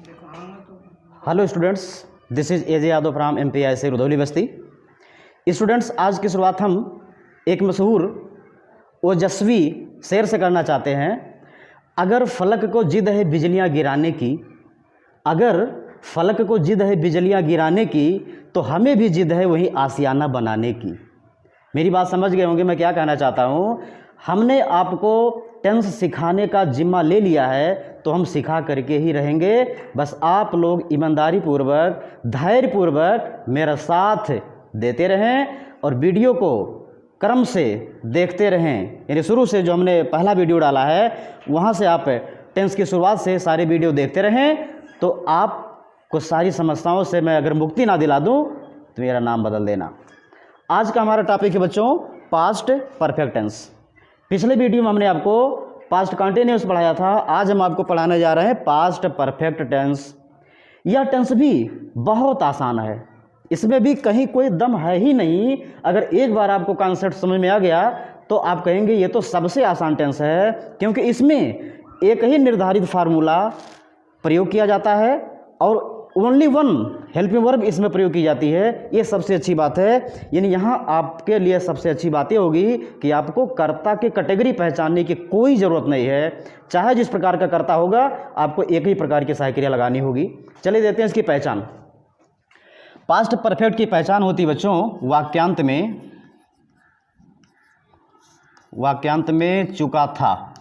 Hello students, this is AJ Yadav from MPIC Rudhauli Basti. Students, आज की शुरुआत हम एक मशहूर ओजस्वी शेर से करना चाहते हैं। अगर फलक को जिद है बिजलियाँ गिराने की, अगर फलक को जिद है बिजलियाँ गिराने की, तो हमें भी जिद है वही आशियाना बनाने की। मेरी बात समझ गए होंगे मैं क्या कहना चाहता हूँ। हमने आपको टेंस सिखाने का जिम्मा ले लिया है, तो हम सिखा करके ही रहेंगे। बस आप लोग ईमानदारी पूर्वक, धैर्यपूर्वक मेरा साथ देते रहें और वीडियो को क्रम से देखते रहें। यानी शुरू से जो हमने पहला वीडियो डाला है वहाँ से आप टेंस की शुरुआत से सारे वीडियो देखते रहें, तो आपको सारी समस्याओं से मैं अगर मुक्ति ना दिला दूँ तो मेरा नाम बदल देना। आज का हमारा टॉपिक है बच्चों पास्ट परफेक्ट टेंस। पिछले वीडियो में हमने आपको पास्ट कंटिन्यूअस पढ़ाया था, आज हम आपको पढ़ाने जा रहे हैं पास्ट परफेक्ट टेंस। यह टेंस भी बहुत आसान है, इसमें भी कहीं कोई दम है ही नहीं। अगर एक बार आपको कॉन्सेप्ट समझ में आ गया तो आप कहेंगे ये तो सबसे आसान टेंस है, क्योंकि इसमें एक ही निर्धारित फार्मूला प्रयोग किया जाता है और ओनली वन हेल्पिंग वर्ब इसमें प्रयोग की जाती है। ये सबसे अच्छी बात है। यानी यहाँ आपके लिए सबसे अच्छी बात ये होगी कि आपको कर्ता की कैटेगरी पहचानने की कोई ज़रूरत नहीं है। चाहे जिस प्रकार का कर्ता होगा आपको एक ही प्रकार की सहायक्रिया लगानी होगी। चलिए देते हैं इसकी पहचान। पास्ट परफेक्ट की पहचान होती बच्चों वाक्यांत में चुका था,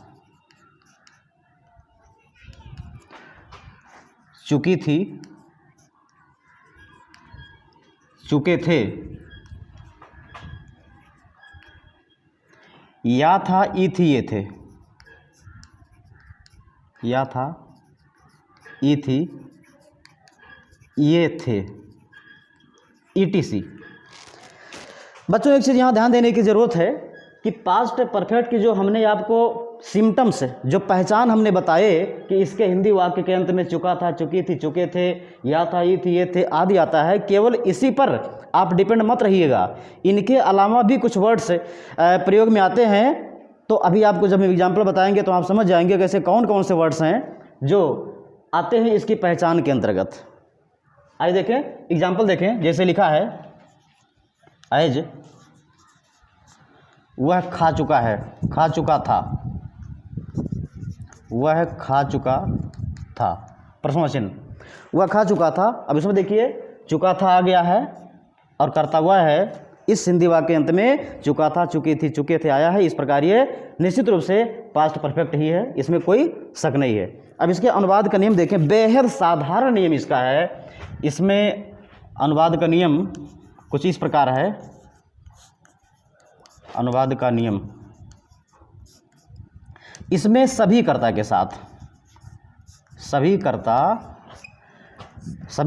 चुकी थी, चुके थे, या था, ई थी, ये थे, या था, ई थी, ये थे, ETC। बच्चों एक चीज़ यहाँ ध्यान देने की ज़रूरत है कि पास्ट परफेक्ट की जो हमने आपको सिम्टम्स, जो पहचान हमने बताए कि इसके हिंदी वाक्य के अंत में चुका था, चुकी थी, चुके थे, या था, ये थी, ये थे आदि आता है। केवल इसी पर आप डिपेंड मत रहिएगा, इनके अलावा भी कुछ वर्ड्स प्रयोग में आते हैं। तो अभी आपको जब हम एग्जाम्पल बताएंगे तो आप समझ जाएंगे कि ऐसे कौन कौन से वर्ड्स हैं जो आते हैं इसकी पहचान के अंतर्गत। आइए देखें, एग्जाम्पल देखें। जैसे लिखा है एज, वह खा चुका है, खा चुका था, वह खा चुका था, प्रश्न चिन्ह, वह खा चुका था। अब इसमें देखिए चुका था आ गया है और कर्ता हुआ है। इस हिंदी वाक्य के अंत में चुका था, चुकी थी, चुके थे आया है। इस प्रकार ये निश्चित रूप से पास्ट परफेक्ट ही है, इसमें कोई शक नहीं है। अब इसके अनुवाद का नियम देखें, बेहद साधारण नियम इसका है। इसमें अनुवाद का नियम कुछ इस प्रकार है। अनुवाद का नियम, इसमें सभी कर्ता के साथ, सभी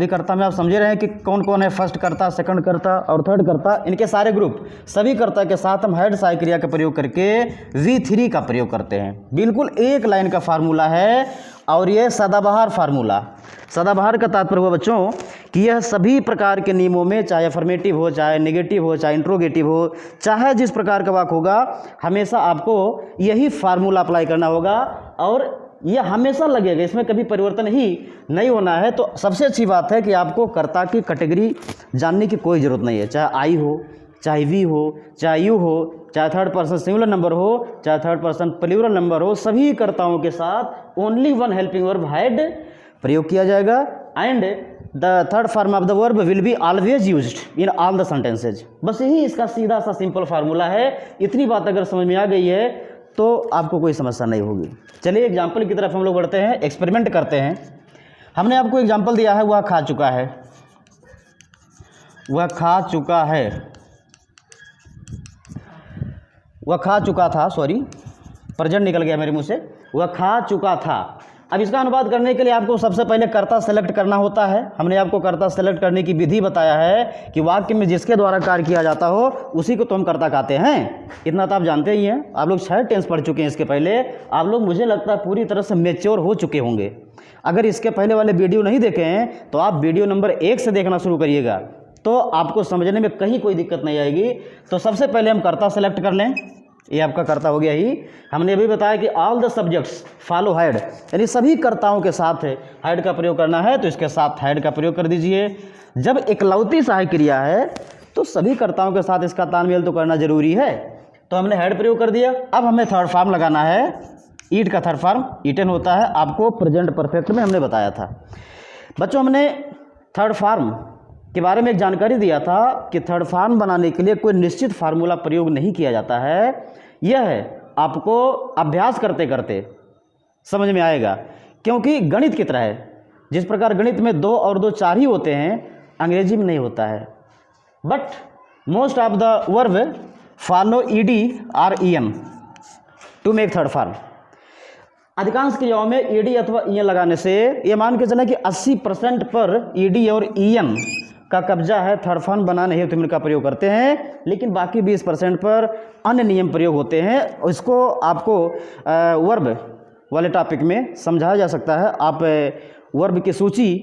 कर्ता में आप समझे रहे हैं कि कौन कौन है, फर्स्ट कर्ता, सेकंड कर्ता और थर्ड कर्ता, इनके सारे ग्रुप, सभी कर्ता के साथ हम हेड सहायक्रिया का प्रयोग करके V3 का प्रयोग करते हैं। बिल्कुल एक लाइन का फार्मूला है और ये सदाबहार फार्मूला। सदाबहार का तात्पर्य हुआ बच्चों कि यह सभी प्रकार के नियमों में, चाहे अफर्मेटिव हो, चाहे नेगेटिव हो, चाहे इंट्रोगेटिव हो, चाहे जिस प्रकार का वाक्य होगा, हमेशा आपको यही फार्मूला अप्लाई करना होगा और यह हमेशा लगेगा, इसमें कभी परिवर्तन ही नहीं होना है। तो सबसे अच्छी बात है कि आपको कर्ता की कैटेगरी जानने की कोई ज़रूरत नहीं है। चाहे आई हो, चाहे वी हो, चाहे यू हो, चाहे थर्ड पर्सन सिंगुलर नंबर हो, चाहे थर्ड पर्सन प्लूरल नंबर हो, सभी कर्ताओं के साथ only one helping verb had प्रयोग किया जाएगा and the third form of the verb will be always used in all the sentences. बस यही इसका सीधा सा सिंपल फार्मूला है। इतनी बात अगर समझ में आ गई है तो आपको कोई समस्या नहीं होगी। चलिए एग्जाम्पल की तरफ हम लोग बढ़ते हैं, एक्सपेरिमेंट करते हैं। हमने आपको एग्जाम्पल दिया है, वह खा चुका है, वह खा चुका है, वह खा चुका था, सॉरी प्रेजेंट निकल गया मेरे मुंह से, वह खा चुका था। अब इसका अनुवाद करने के लिए आपको सबसे पहले कर्ता सेलेक्ट करना होता है। हमने आपको कर्ता सेलेक्ट करने की विधि बताया है कि वाक्य में जिसके द्वारा कार्य किया जाता हो उसी को तो हम कर्ता कहते हैं। इतना तो आप जानते ही हैं, आप लोग 6 टेंस पढ़ चुके हैं इसके पहले। आप लोग मुझे लगता है पूरी तरह से मैच्योर हो चुके होंगे। अगर इसके पहले वाले वीडियो नहीं देखे हैं तो आप वीडियो नंबर 1 से देखना शुरू करिएगा, तो आपको समझने में कहीं कोई दिक्कत नहीं आएगी। तो सबसे पहले हम कर्ता सेलेक्ट कर लें। ये आपका कर्ता हो गया ही। हमने अभी बताया कि all the subjects follow had, यानी सभी कर्ताओं के साथ हैड का प्रयोग करना है तो इसके साथ हैड का प्रयोग कर दीजिए। जब इकलौती सहायक क्रिया है तो सभी कर्ताओं के साथ इसका तालमेल तो करना जरूरी है, तो हमने हैड प्रयोग कर दिया। अब हमें थर्ड फॉर्म लगाना है। ईट का थर्ड फॉर्म ईटन होता है, आपको प्रेजेंट परफेक्ट में हमने बताया था। बच्चों हमने थर्ड फॉर्म के बारे में एक जानकारी दिया था कि थर्ड फॉर्म बनाने के लिए कोई निश्चित फार्मूला प्रयोग नहीं किया जाता है। यह आपको अभ्यास करते करते समझ में आएगा, क्योंकि गणित की तरह है। जिस प्रकार गणित में 2 और 2 4 ही होते हैं, अंग्रेजी में नहीं होता है। But most of the verb follow ED और EN to make third form. अधिकांश क्रियाओं में ईडी अथवा ईएन लगाने से ये मान के चला कि 80% पर ईडी और ईएन का कब्जा है, थर्ड फॉर्म बनाने हेतु इनका प्रयोग करते हैं, लेकिन बाकी 20% पर अन्य नियम प्रयोग होते हैं। इसको आपको वर्ब वाले टॉपिक में समझाया जा सकता है। आप वर्ब की सूची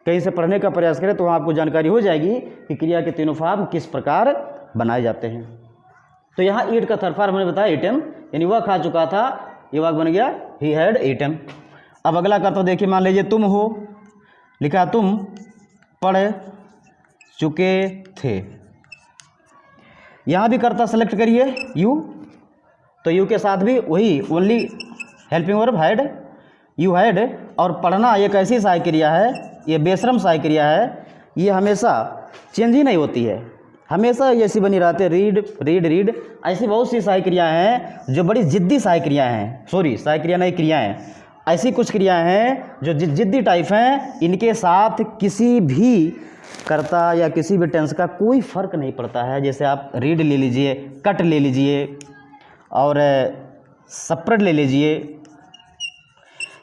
कहीं से पढ़ने का प्रयास करें तो वहाँ आपको जानकारी हो जाएगी कि क्रिया के तीनों फॉर्म किस प्रकार बनाए जाते हैं। तो यहाँ ईट का थर्ड फॉर्म हमने बताया ईटन, यानी वह खा चुका था, ये वाक्य बन गया ही हैड ईटन। अब अगला कर्ता देखिए, मान लीजिए तुम हो, लिखा तुम पढ़ चुके थे। यहाँ भी कर्ता सेलेक्ट करिए यू, तो यू के साथ भी वही only helping verb had, you had. और पढ़ना एक ऐसी सहायक क्रिया है, ये बेशर्म सहायक क्रिया है, ये हमेशा चेंज ही नहीं होती है, हमेशा ऐसी बनी रहती है, रीड रीड रीड। ऐसी बहुत सी सहायक क्रियाएँ हैं जो बड़ी जिद्दी सहायक क्रियाएँ हैं, सॉरी सहायक क्रिया नहीं क्रियाएँ, ऐसी कुछ क्रियाएँ हैं जो जिद्दी टाइप हैं। इनके साथ किसी भी कर्ता या किसी भी टेंस का कोई फर्क नहीं पड़ता है। जैसे आप रीड ले लीजिए, कट ले लीजिए और सेपरेट ले लीजिए,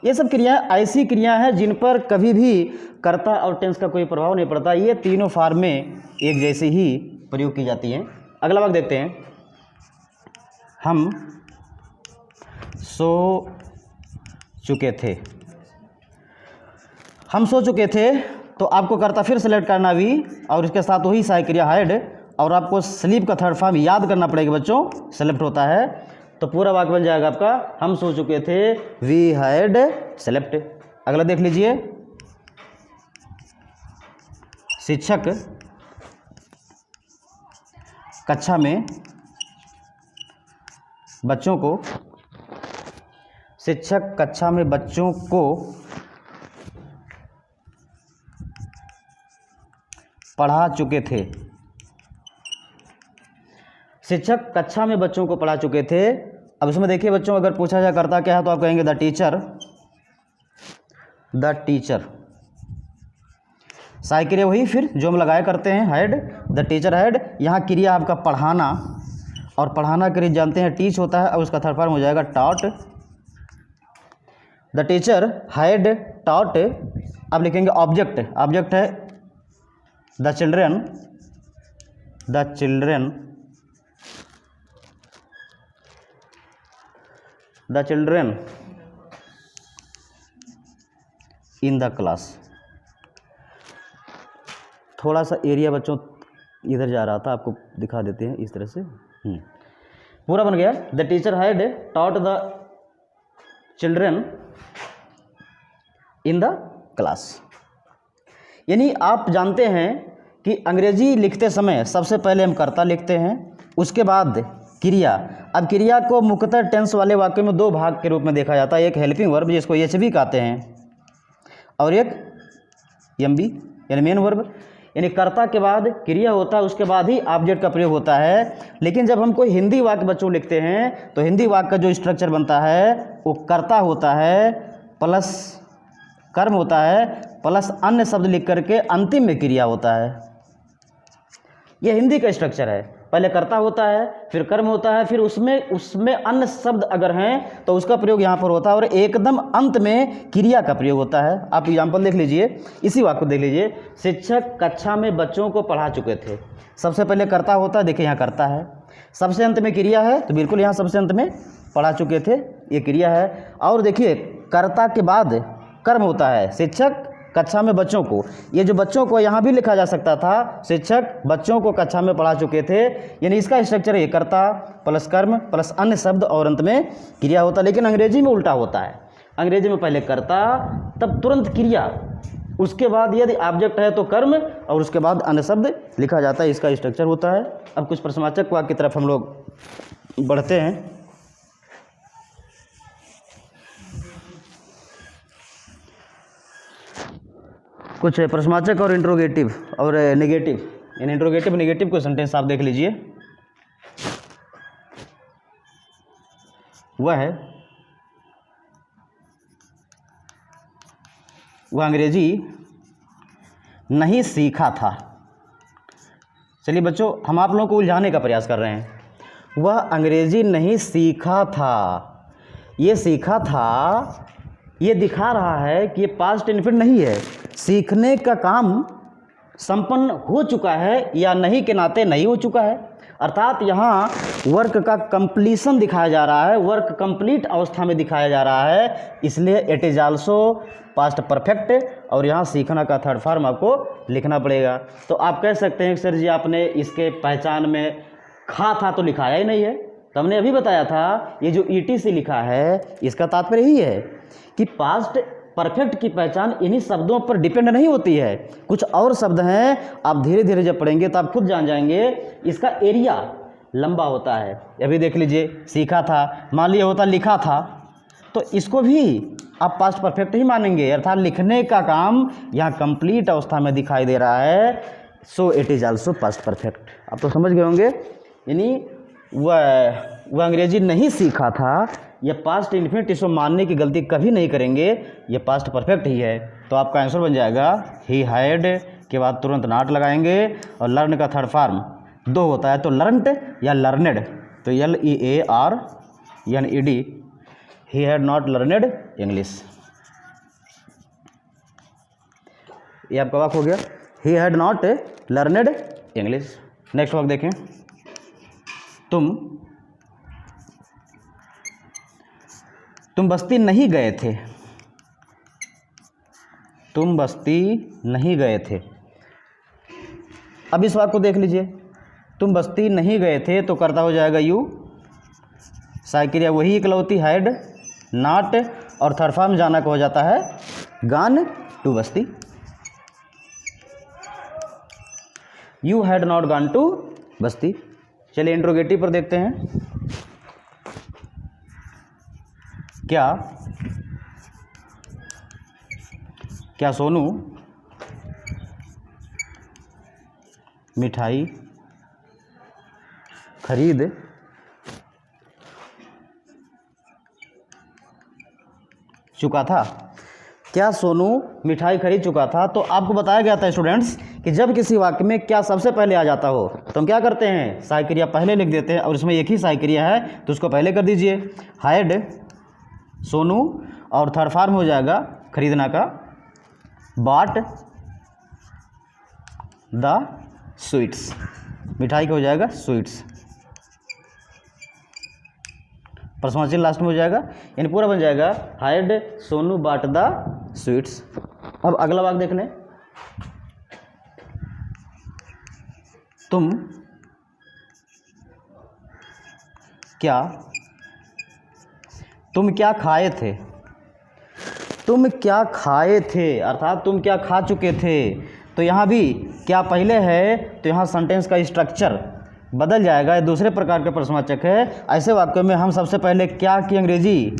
ये सब क्रियाएं ऐसी क्रियाएं हैं जिन पर कभी भी कर्ता और टेंस का कोई प्रभाव नहीं पड़ता। ये तीनों फॉर्म में एक जैसे ही प्रयोग की जाती हैं। अगला वाक्य देखते हैं, हम सो चुके थे। हम सो चुके थे तो आपको कर्ता फिर सेलेक्ट करना भी, और इसके साथ वही सहायक क्रिया हैड, और आपको स्लीप का थर्ड फॉर्म याद करना पड़ेगा बच्चों, सेलेक्ट होता है। तो पूरा वाक्य बन जाएगा आपका, हम सो चुके थे, वी हैड सेलेक्ट। अगला देख लीजिए, शिक्षक कक्षा में बच्चों को, शिक्षक कक्षा में बच्चों को पढ़ा चुके थे। शिक्षक कक्षा में बच्चों को पढ़ा चुके थे। अब इसमें देखिए बच्चों, अगर पूछा जाए करता क्या है तो आप कहेंगे द टीचर, द टीचर। सहायक क्रिया वही फिर जो हम लगाया करते हैं, हैड, द टीचर हैड। यहाँ क्रिया आपका पढ़ाना, और पढ़ाना क्रिया जानते हैं टीच होता है, और उसका थर्ड फॉर्म हो जाएगा taught. The teacher had taught. अब लिखेंगे ऑब्जेक्ट, ऑब्जेक्ट है the children, the children, the children in the class. थोड़ा सा एरिया बच्चों इधर जा रहा था, आपको दिखा देते हैं इस तरह से। पूरा बन गया, the teacher had taught the children in the class. यानी आप जानते हैं कि अंग्रेजी लिखते समय सबसे पहले हम कर्ता लिखते हैं, उसके बाद क्रिया। अब क्रिया को मुख्यतः टेंस वाले वाक्य में 2 भाग के रूप में देखा जाता है, एक हेल्पिंग वर्ब जिसको एचवी कहते हैं, और एक एमबी यानी मेन वर्ब। यानी कर्ता के बाद क्रिया होता है, उसके बाद ही ऑब्जेक्ट का प्रयोग होता है। लेकिन जब हम कोई हिंदी वाक्य बच्चों लिखते हैं तो हिंदी वाक्य का जो स्ट्रक्चर बनता है वो कर्ता होता है प्लस कर्म होता है प्लस अन्य शब्द लिख करके अंतिम में क्रिया होता है। यह हिंदी का स्ट्रक्चर है, पहले कर्ता होता है, फिर कर्म होता है, फिर उसमें अन्य शब्द अगर हैं तो उसका प्रयोग यहाँ पर होता है, और एकदम अंत में क्रिया का प्रयोग होता है। आप एग्जाम्पल देख लीजिए, इसी वाक्य को देख लीजिए, शिक्षक कक्षा में बच्चों को पढ़ा चुके थे। सबसे पहले कर्ता होता है, देखिए यहाँ कर्ता है, सबसे अंत में क्रिया है, तो बिल्कुल यहाँ सबसे अंत में पढ़ा चुके थे, ये क्रिया है। और देखिए कर्ता के बाद कर्म होता है, शिक्षक कक्षा में बच्चों को, ये जो बच्चों को यहाँ भी लिखा जा सकता था, शिक्षक बच्चों को कक्षा में पढ़ा चुके थे, यानी इसका स्ट्रक्चर ये कर्ता प्लस कर्म प्लस अन्य शब्द और अंत में क्रिया होता है। लेकिन अंग्रेजी में उल्टा होता है, अंग्रेजी में पहले कर्ता तब तुरंत क्रिया, उसके बाद यदि ऑब्जेक्ट है तो कर्म और उसके बाद अन्य शब्द लिखा जाता है, इसका स्ट्रक्चर होता है। अब कुछ प्रश्नवाचक वाक्य की तरफ हम लोग बढ़ते हैं। कुछ प्रश्नवाचक और इंट्रोगेटिव और नेगेटिव, इन इंट्रोगेटिव नेगेटिव को सेंटेंस आप देख लीजिए। वह अंग्रेजी नहीं सीखा था। चलिए बच्चों, हम आप लोगों को उलझाने का प्रयास कर रहे हैं। वह अंग्रेजी नहीं सीखा था, ये सीखा था, ये दिखा रहा है कि ये पास्ट इन्फिनिट नहीं है, सीखने का काम संपन्न हो चुका है या नहीं के नाते नहीं हो चुका है। अर्थात यहाँ वर्क का कंप्लीशन दिखाया जा रहा है, वर्क कंप्लीट अवस्था में दिखाया जा रहा है, इसलिए it is also past perfect और यहाँ सीखना का थर्ड फॉर्म आपको लिखना पड़ेगा। तो आप कह सकते हैं सर जी आपने इसके पहचान में खा था तो लिखाया ही नहीं है। तो हमने अभी बताया था ये जो ईटी से लिखा है इसका तात्पर्य यही है कि पास्ट परफेक्ट की पहचान इन्हीं शब्दों पर डिपेंड नहीं होती है, कुछ और शब्द हैं, आप धीरे धीरे जब पढ़ेंगे तो आप खुद जान जाएंगे इसका एरिया लंबा होता है। अभी देख लीजिए सीखा था, मान लिया होता लिखा था, तो इसको भी आप पास्ट परफेक्ट ही मानेंगे, अर्थात लिखने का काम यहाँ कंप्लीट अवस्था में दिखाई दे रहा है, so it is also past perfect. आप तो समझ गए होंगे, यानी वह अंग्रेजी नहीं सीखा था, यह पास्ट इन्फिनिट, इसको मानने की गलती कभी नहीं करेंगे, ये पास्ट परफेक्ट ही है। तो आपका आंसर बन जाएगा ही हैड के बाद तुरंत नॉट लगाएंगे और लर्न का थर्ड फॉर्म दो होता है, तो लर्नड या लर्नेड, तो LEARNED, he had not learned English. ये आपका वाक्य हो गया, he had not learned English. Next वाक्य देखें, तुम बस्ती नहीं गए थे, तुम बस्ती नहीं गए थे। अब इस वाक्य को देख लीजिए, तुम बस्ती नहीं गए थे तो कर्ता हो जाएगा यू, साइक्रिया वही इकलौती हैड नॉट और थर्ड फॉर्म जाना को हो जाता है gone to Basti. You had not gone to Basti. चलिए इंट्रोगेटिव पर देखते हैं, क्या सोनू मिठाई खरीद चुका था? क्या सोनू मिठाई खरीद चुका था? तो आपको बताया गया था स्टूडेंट्स कि जब किसी वाक्य में क्या सबसे पहले आ जाता हो तो हम क्या करते हैं, सहायक क्रिया पहले लिख देते हैं, और इसमें एक ही सहायक क्रिया है तो उसको पहले कर दीजिए, हैड सोनू और थर्ड फॉर्म हो जाएगा खरीदना का बॉट द स्वीट्स, मिठाई का हो जाएगा स्वीट्स, प्रश्नवाची लास्ट में हो जाएगा, यानी पूरा बन जाएगा had Sonu bought the sweets. अब अगला वाक्य देख लें, तुम क्या खाए थे? तुम क्या खाए थे अर्थात तुम क्या खा चुके थे। तो यहाँ भी क्या पहले है तो यहाँ सेंटेंस का स्ट्रक्चर बदल जाएगा, ये दूसरे प्रकार के प्रश्नवाचक है। ऐसे वाक्यों में हम सबसे पहले क्या की अंग्रेजी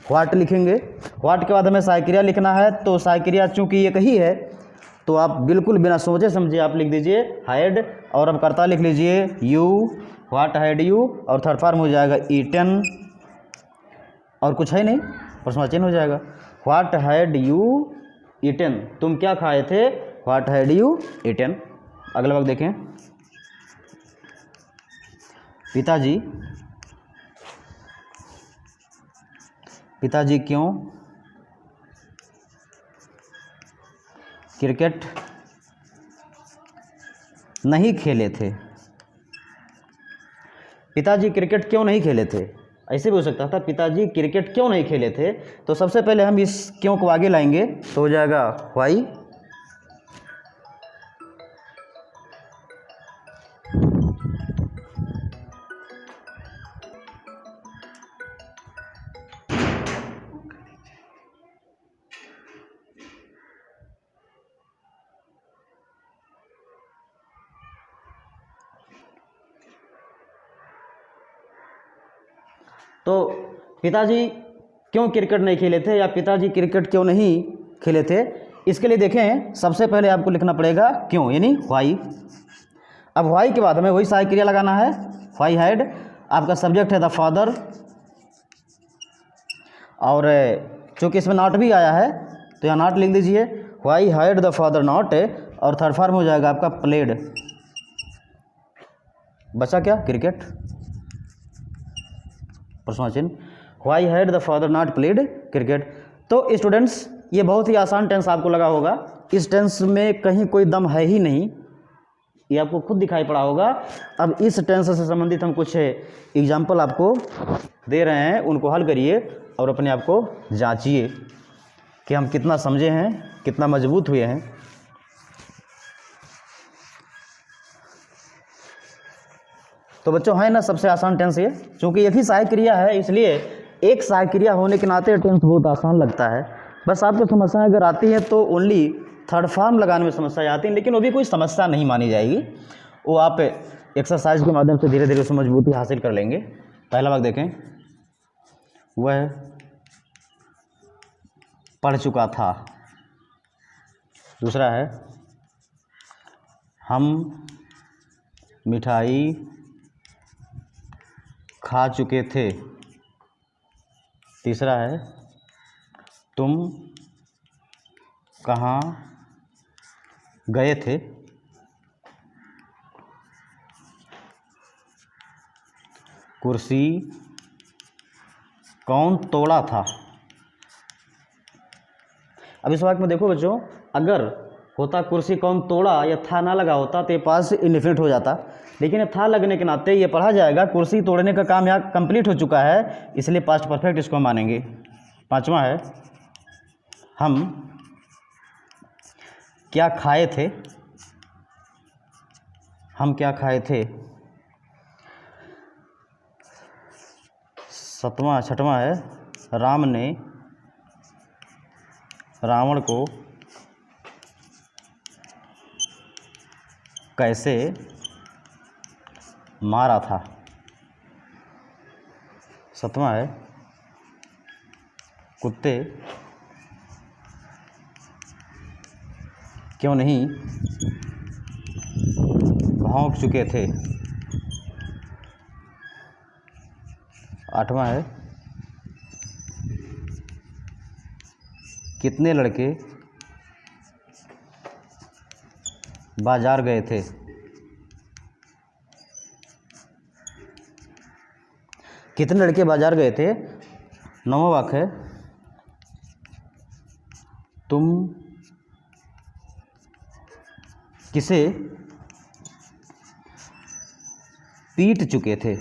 व्हाट लिखेंगे, व्हाट के बाद हमें सहायक क्रिया लिखना है, तो सहायक क्रिया चूँकि ये कही है तो आप बिल्कुल बिना सोचे समझे आप लिख दीजिए हैड, और अब कर्ता लिख लीजिए यू, व्हाट हैड यू, और थर्ड फॉर्म हो जाएगा ईटन, और कुछ है नहीं, प्रश्नवाचन हो जाएगा व्हाट हैड यू ईटन, तुम क्या खाए थे, व्हाट हैड यू ईटन। अगला वाक्य देखें, पिताजी क्यों क्रिकेट नहीं खेले थे? पिताजी क्रिकेट क्यों नहीं खेले थे, ऐसे भी हो सकता था पिताजी क्रिकेट क्यों नहीं खेले थे। तो सबसे पहले हम इस क्यों को आगे लाएंगे तो हो जाएगा व्हाई, तो पिताजी क्यों क्रिकेट नहीं खेले थे या पिताजी क्रिकेट क्यों नहीं खेले थे, इसके लिए देखें सबसे पहले आपको लिखना पड़ेगा क्यों, यानी व्हाई। अब व्हाई के बाद हमें वही सहायक क्रिया लगाना है, व्हाई हैड। आपका सब्जेक्ट है द फादर, और चूँकि इसमें नॉट भी आया है तो यहाँ नॉट लिख दीजिए, why had the father not, और थर्ड फॉर्म हो जाएगा आपका प्लेड। बचा क्या, क्रिकेट, प्रश्न चिन्ह, why had the father not played cricket. तो स्टूडेंट्स ये बहुत ही आसान टेंस आपको लगा होगा, इस टेंस में कहीं कोई दम है ही नहीं, ये आपको खुद दिखाई पड़ा होगा। अब इस टेंस से संबंधित हम कुछ एग्जाम्पल आपको दे रहे हैं, उनको हल करिए और अपने आप को जांचिए कि हम कितना समझे हैं, कितना मजबूत हुए हैं। तो बच्चों है ना सबसे आसान टेंस ये, क्योंकि एक ही सहायक क्रिया है इसलिए एक सहायक क्रिया होने के नाते टेंस बहुत आसान लगता है। बस आपको समस्या अगर आती है तो ओनली थर्ड फॉर्म लगाने में समस्या आती है, लेकिन वो भी कोई समस्या नहीं मानी जाएगी, वो आप एक्सरसाइज के माध्यम से धीरे धीरे उसमें मजबूती हासिल कर लेंगे। पहला भाग देखें, वह पढ़ चुका था। दूसरा है हम मिठाई खा चुके थे। तीसरा है तुम कहाँ गए थे। कुर्सी कौन तोड़ा था। अब इस वाक्य में देखो बच्चों, अगर होता कुर्सी कौन तोड़ा या था ना लगा होता तो ये पास इंडेफिनिट हो जाता, लेकिन ये था लगने के नाते ये पढ़ा जाएगा कुर्सी तोड़ने का काम यहाँ कंप्लीट हो चुका है, इसलिए पास्ट परफेक्ट इसको मानेंगे। पांचवा है हम क्या खाए थे। हम क्या खाए थे। छठवां है राम ने रावण को कैसे मारा था। सातवां है कुत्ते क्यों नहीं भौंक चुके थे। आठवां है कितने लड़के बाजार गए थे। कितने लड़के बाजार गए थे। नौवां वाक्य है तुम किसे पीट चुके थे।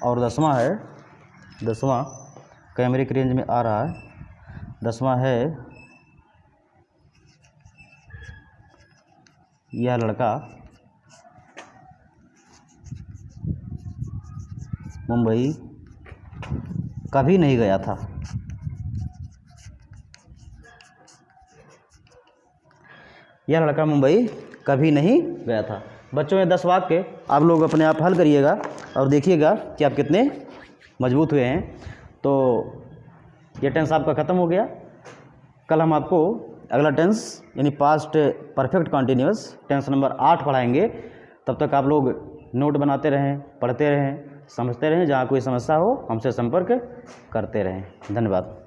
और दसवां कैमरे की रेंज में आ रहा है। 10वां है यह लड़का मुंबई कभी नहीं गया था। यह लड़का मुंबई कभी नहीं गया था। बच्चों ये 10 वाक्य आप लोग अपने आप हल करिएगा और देखिएगा कि आप कितने मजबूत हुए हैं। तो ये टेंस आपका ख़त्म हो गया। कल हम आपको अगला टेंस यानी past perfect continuous tense number 8 पढ़ाएंगे। तब तक आप लोग नोट बनाते रहें, पढ़ते रहें, समझते रहें। जहाँ कोई समस्या हो हमसे संपर्क करते रहें। धन्यवाद।